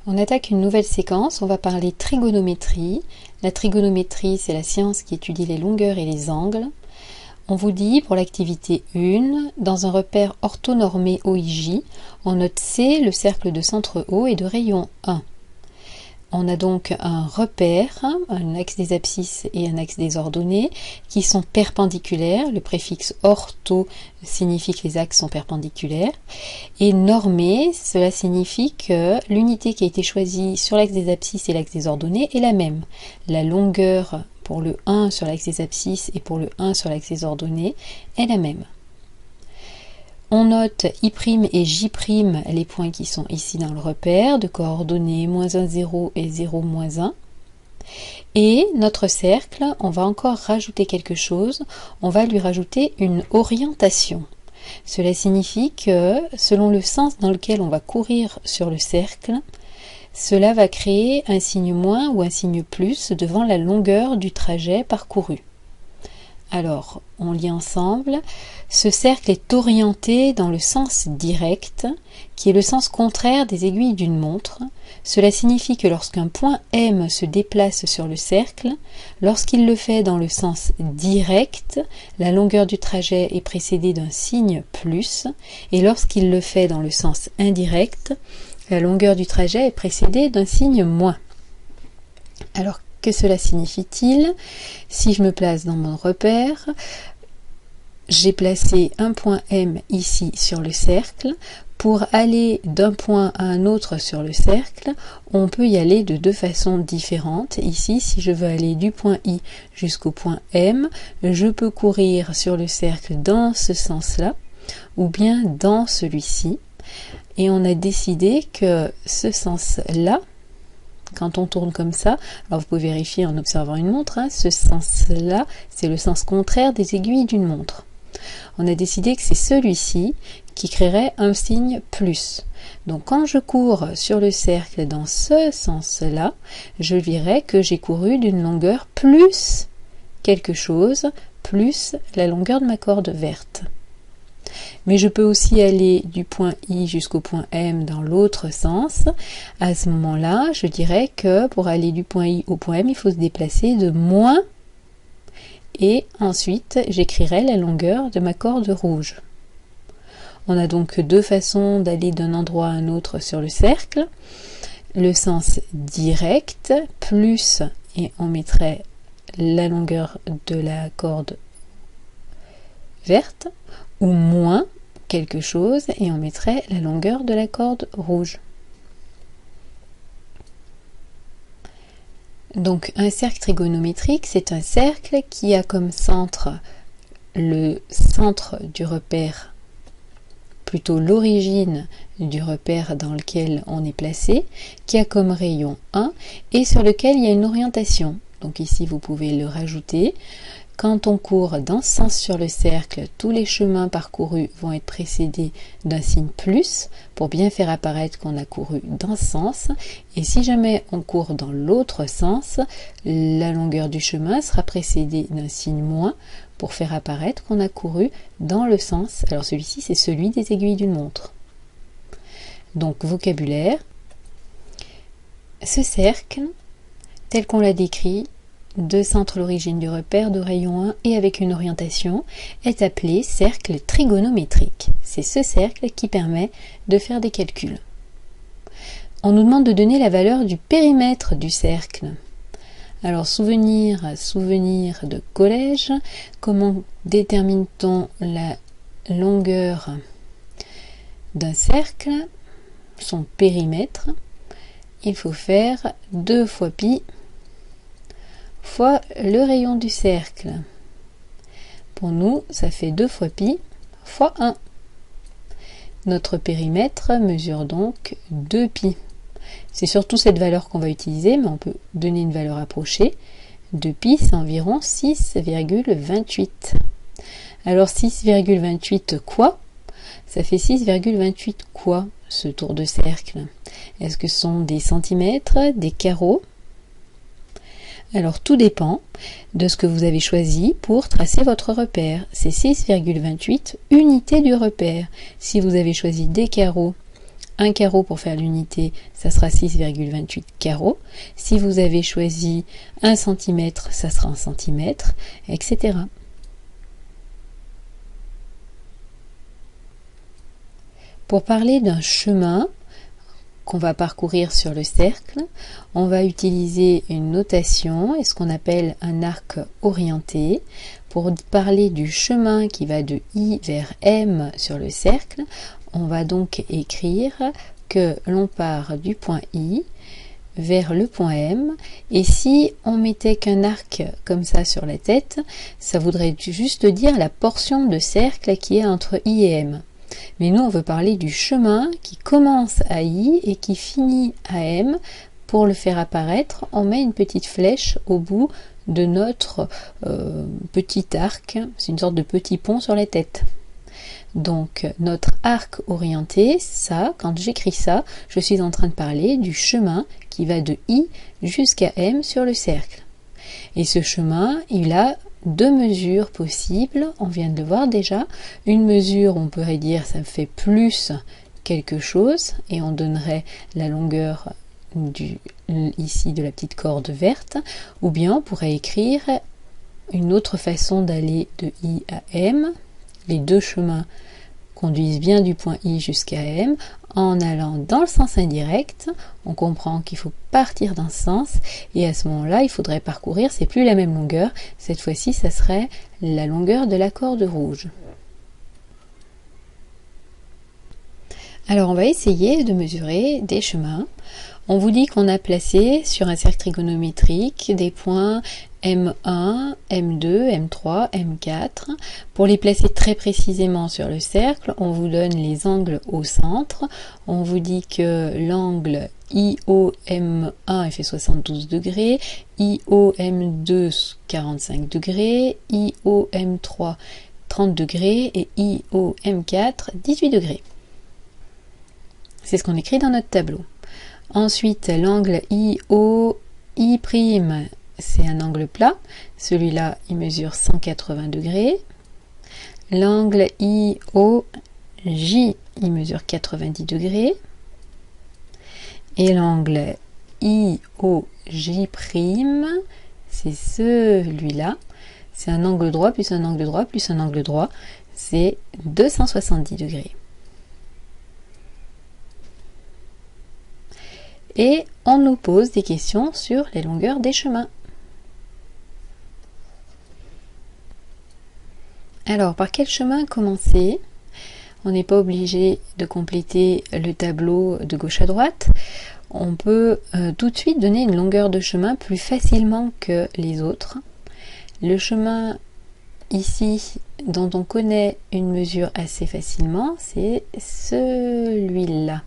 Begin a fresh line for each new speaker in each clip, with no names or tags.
On attaque une nouvelle séquence, on va parler trigonométrie. La trigonométrie, c'est la science qui étudie les longueurs et les angles. On vous dit pour l'activité 1, dans un repère orthonormé OIJ, on note C, le cercle de centre O et de rayon 1. On a donc un repère, un axe des abscisses et un axe des ordonnées, qui sont perpendiculaires. Le préfixe ortho signifie que les axes sont perpendiculaires. Et normé, cela signifie que l'unité qui a été choisie sur l'axe des abscisses et l'axe des ordonnées est la même. La longueur pour le 1 sur l'axe des abscisses et pour le 1 sur l'axe des ordonnées est la même. On note I' et J', les points qui sont ici dans le repère, de coordonnées -1, 0 et 0, -1. Et notre cercle, on va encore rajouter quelque chose, on va lui rajouter une orientation. Cela signifie que, selon le sens dans lequel on va courir sur le cercle, cela va créer un signe moins ou un signe plus devant la longueur du trajet parcouru. Alors, on lit ensemble. Ce cercle est orienté dans le sens direct, qui est le sens contraire des aiguilles d'une montre. Cela signifie que lorsqu'un point M se déplace sur le cercle, lorsqu'il le fait dans le sens direct, la longueur du trajet est précédée d'un signe plus, et lorsqu'il le fait dans le sens indirect, la longueur du trajet est précédée d'un signe moins. Alors, que cela signifie-t-il? Si je me place dans mon repère, j'ai placé un point M ici sur le cercle. Pour aller d'un point à un autre sur le cercle, on peut y aller de deux façons différentes. Ici, si je veux aller du point I jusqu'au point M, je peux courir sur le cercle dans ce sens-là, ou bien dans celui-ci. Et on a décidé que ce sens-là, quand on tourne comme ça, alors vous pouvez vérifier en observant une montre, ce sens-là, c'est le sens contraire des aiguilles d'une montre. On a décidé que c'est celui-ci qui créerait un signe plus. Donc quand je cours sur le cercle dans ce sens-là, je dirais que j'ai couru d'une longueur plus quelque chose, plus la longueur de ma corde verte. Mais je peux aussi aller du point I jusqu'au point M dans l'autre sens. À ce moment-là, je dirais que pour aller du point I au point M, il faut se déplacer de moins, et ensuite j'écrirai la longueur de ma corde rouge. On a donc deux façons d'aller d'un endroit à un autre sur le cercle. Le sens direct, plus, et on mettrait la longueur de la corde verte, ou moins quelque chose et on mettrait la longueur de la corde rouge. Donc un cercle trigonométrique, c'est un cercle qui a comme centre le centre du repère, plutôt l'origine du repère dans lequel on est placé, qui a comme rayon 1 et sur lequel il y a une orientation. Donc ici vous pouvez le rajouter. Quand on court dans ce sens sur le cercle, tous les chemins parcourus vont être précédés d'un signe plus pour bien faire apparaître qu'on a couru dans ce sens. Et si jamais on court dans l'autre sens, la longueur du chemin sera précédée d'un signe moins pour faire apparaître qu'on a couru dans le sens. Alors celui-ci, c'est celui des aiguilles d'une montre. Donc vocabulaire. Ce cercle, tel qu'on l'a décrit, de centre l'origine du repère, de rayon 1 et avec une orientation, est appelé cercle trigonométrique. C'est ce cercle qui permet de faire des calculs. On nous demande de donner la valeur du périmètre du cercle. Alors souvenir de collège, comment détermine-t-on la longueur d'un cercle, son périmètre? Il faut faire 2 fois pi fois le rayon du cercle. Pour nous, ça fait 2 fois pi fois 1. Notre périmètre mesure donc 2 pi. C'est surtout cette valeur qu'on va utiliser, mais on peut donner une valeur approchée. 2 pi, c'est environ 6,28. Alors 6,28 quoi? Ça fait 6,28 quoi, ce tour de cercle? Est-ce que ce sont des centimètres, des carreaux? Alors tout dépend de ce que vous avez choisi pour tracer votre repère. C'est 6,28 unités du repère. Si vous avez choisi des carreaux un carreau pour faire l'unité, ça sera 6,28 carreaux. Si vous avez choisi 1 cm, ça sera 1 cm, etc. Pour parler d'un chemin qu'on va parcourir sur le cercle, on va utiliser une notation et ce qu'on appelle un arc orienté. Pour parler du chemin qui va de I vers M sur le cercle, on va donc écrire que l'on part du point I vers le point M, et si on mettait qu'un arc comme ça sur la tête, ça voudrait juste dire la portion de cercle qui est entre I et M. Mais nous, on veut parler du chemin qui commence à I et qui finit à M. Pour le faire apparaître, on met une petite flèche au bout de notre petit arc. C'est une sorte de petit pont sur la tête. Donc, notre arc orienté, ça, quand j'écris ça, je suis en train de parler du chemin qui va de I jusqu'à M sur le cercle. Et ce chemin, il a 2 mesures possibles, on vient de le voir déjà. Une mesure, on pourrait dire, ça fait plus quelque chose, et on donnerait la longueur ici de la petite corde verte, ou bien on pourrait écrire une autre façon d'aller de I à M. Les 2 chemins conduisent bien du point I jusqu'à M. En allant dans le sens indirect, on comprend qu'il faut partir d'un sens et à ce moment-là, il faudrait parcourir, c'est plus la même longueur, cette fois-ci, ça serait la longueur de la corde rouge. Alors, on va essayer de mesurer des chemins. On vous dit qu'on a placé sur un cercle trigonométrique des points M1, M2, M3, M4. Pour les placer très précisément sur le cercle, on vous donne les angles au centre. On vous dit que l'angle IOM1 il fait 72 degrés, IOM2 45 degrés, IOM3 30 degrés et IOM4 18 degrés. C'est ce qu'on écrit dans notre tableau. Ensuite, l'angle IO, I', c'est un angle plat. Celui-là, il mesure 180 degrés. L'angle IOJ, il mesure 90 degrés. Et l'angle IOJ', c'est celui-là. C'est un angle droit plus un angle droit plus un angle droit. C'est 270 degrés. Et on nous pose des questions sur les longueurs des chemins. Alors, par quel chemin commencer? On n'est pas obligé de compléter le tableau de gauche à droite. On peut tout de suite donner une longueur de chemin plus facilement que les autres. Le chemin ici, dont on connaît une mesure assez facilement, c'est celui-là.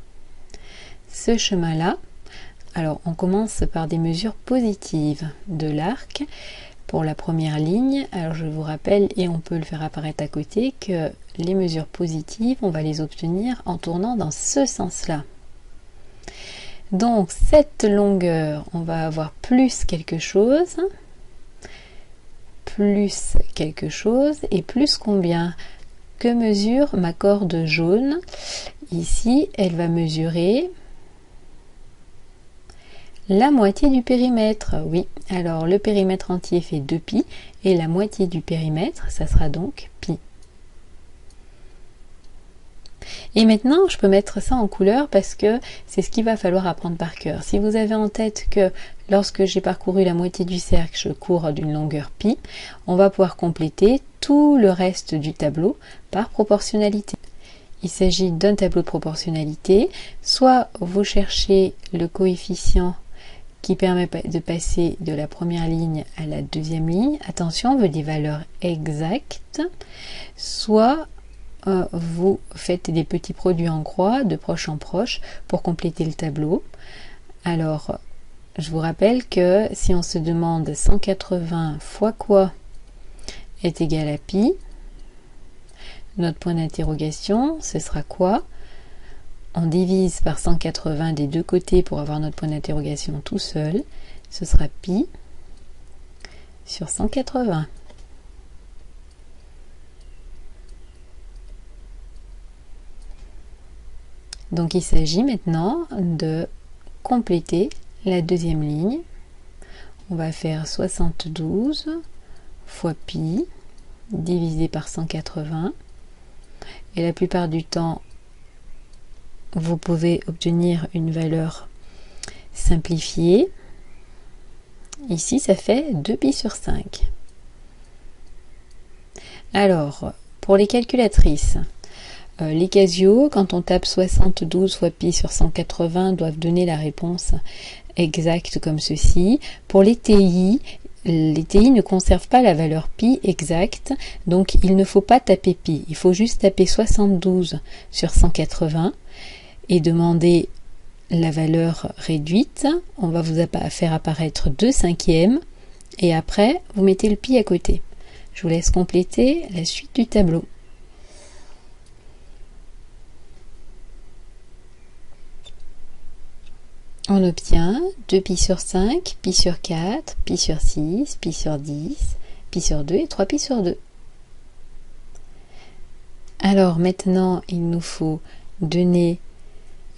Ce chemin-là. Alors, on commence par des mesures positives de l'arc pour la première ligne. Alors, je vous rappelle, et on peut le faire apparaître à côté, que les mesures positives, on va les obtenir en tournant dans ce sens-là. Donc, cette longueur, on va avoir plus quelque chose, et plus combien? Que mesure ma corde jaune? Ici, elle va mesurer la moitié du périmètre. Oui, alors le périmètre entier fait 2π et la moitié du périmètre, ça sera donc π. Et maintenant, je peux mettre ça en couleur parce que c'est ce qu'il va falloir apprendre par cœur. Si vous avez en tête que lorsque j'ai parcouru la moitié du cercle, je cours d'une longueur π, on va pouvoir compléter tout le reste du tableau par proportionnalité. Il s'agit d'un tableau de proportionnalité. Soit vous cherchez le coefficient qui permet de passer de la première ligne à la deuxième ligne. Attention, on veut des valeurs exactes. Soit vous faites des petits produits en croix de proche en proche pour compléter le tableau. Alors, je vous rappelle que si on se demande 180 fois quoi est égal à pi, notre point d'interrogation, ce sera quoi? On divise par 180 des deux côtés pour avoir notre point d'interrogation tout seul. Ce sera pi sur 180. Donc il s'agit maintenant de compléter la deuxième ligne. On va faire 72 fois pi divisé par 180. Et la plupart du temps, vous pouvez obtenir une valeur simplifiée. Ici, ça fait 2 pi sur 5. Alors, pour les calculatrices, les Casio, quand on tape 72 fois pi sur 180, doivent donner la réponse exacte comme ceci. Pour les TI ne conservent pas la valeur pi exacte, donc il ne faut pas taper pi. Il faut juste taper 72 sur 180 et demander la valeur réduite. On va vous faire apparaître 2 cinquièmes et après, vous mettez le pi à côté. Je vous laisse compléter la suite du tableau. On obtient 2 pi sur 5, pi sur 4, pi sur 6, pi sur 10, pi sur 2 et 3 pi sur 2. Alors maintenant, il nous faut donner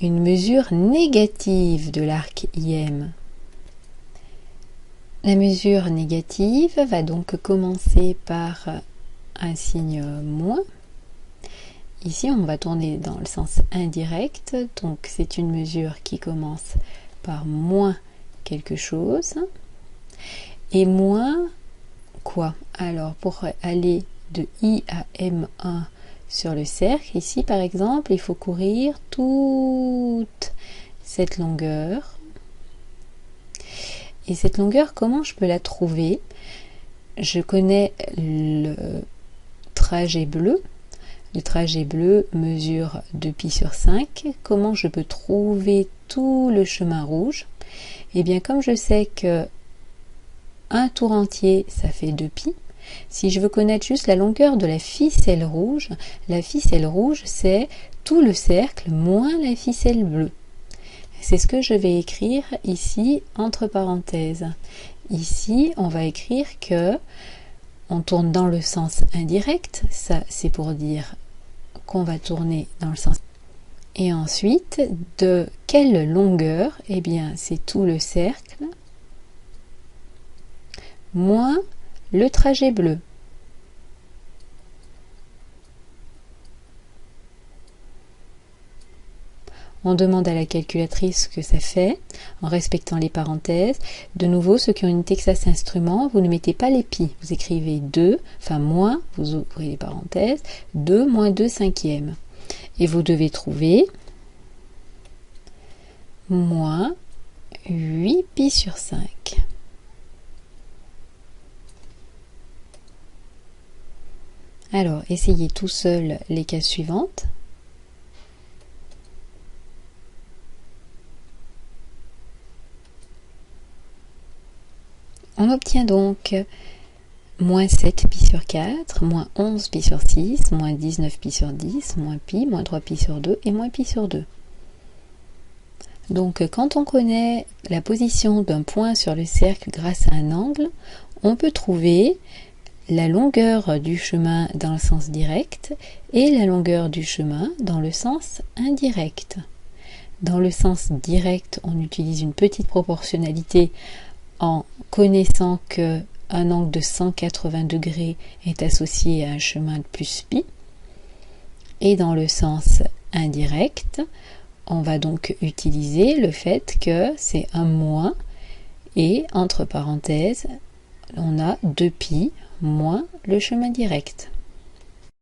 une mesure négative de l'arc IM. La mesure négative va donc commencer par un signe moins. Ici, on va tourner dans le sens indirect, donc c'est une mesure qui commence par moins quelque chose. Et moins quoi? Alors, pour aller de I à M1 sur le cercle, ici par exemple, il faut courir toute cette longueur. Et cette longueur, comment je peux la trouver? Je connais le trajet bleu. Le trajet bleu mesure 2 pi sur 5. Comment je peux trouver tout le chemin rouge? Eh bien, comme je sais que un tour entier, ça fait 2 pi, si je veux connaître juste la longueur de la ficelle rouge, c'est tout le cercle moins la ficelle bleue. C'est ce que je vais écrire ici entre parenthèses. Ici, on va écrire que on tourne dans le sens indirect. Ça, c'est pour dire qu'on va tourner dans le sens. Et ensuite, de quelle longueur? Eh bien, c'est tout le cercle moins le trajet bleu. On demande à la calculatrice ce que ça fait, en respectant les parenthèses. De nouveau, ceux qui ont une Texas Instruments, vous ne mettez pas les pi. Vous écrivez 2, enfin moins, vous ouvrez les parenthèses, 2 moins 2 cinquièmes. Et vous devez trouver moins 8 pi sur 5. Alors, essayez tout seul les cases suivantes. On obtient donc moins 7 pi sur 4, moins 11 pi sur 6, moins 19 pi sur 10, moins pi, moins 3 pi sur 2 et moins pi sur 2. Donc quand on connaît la position d'un point sur le cercle grâce à un angle, on peut trouver la longueur du chemin dans le sens direct et la longueur du chemin dans le sens indirect. Dans le sens direct, on utilise une petite proportionnalité en connaissant que un angle de 180 degrés est associé à un chemin de plus pi. Et dans le sens indirect, on va donc utiliser le fait que c'est un moins et entre parenthèses, on a 2 pi moins le chemin direct.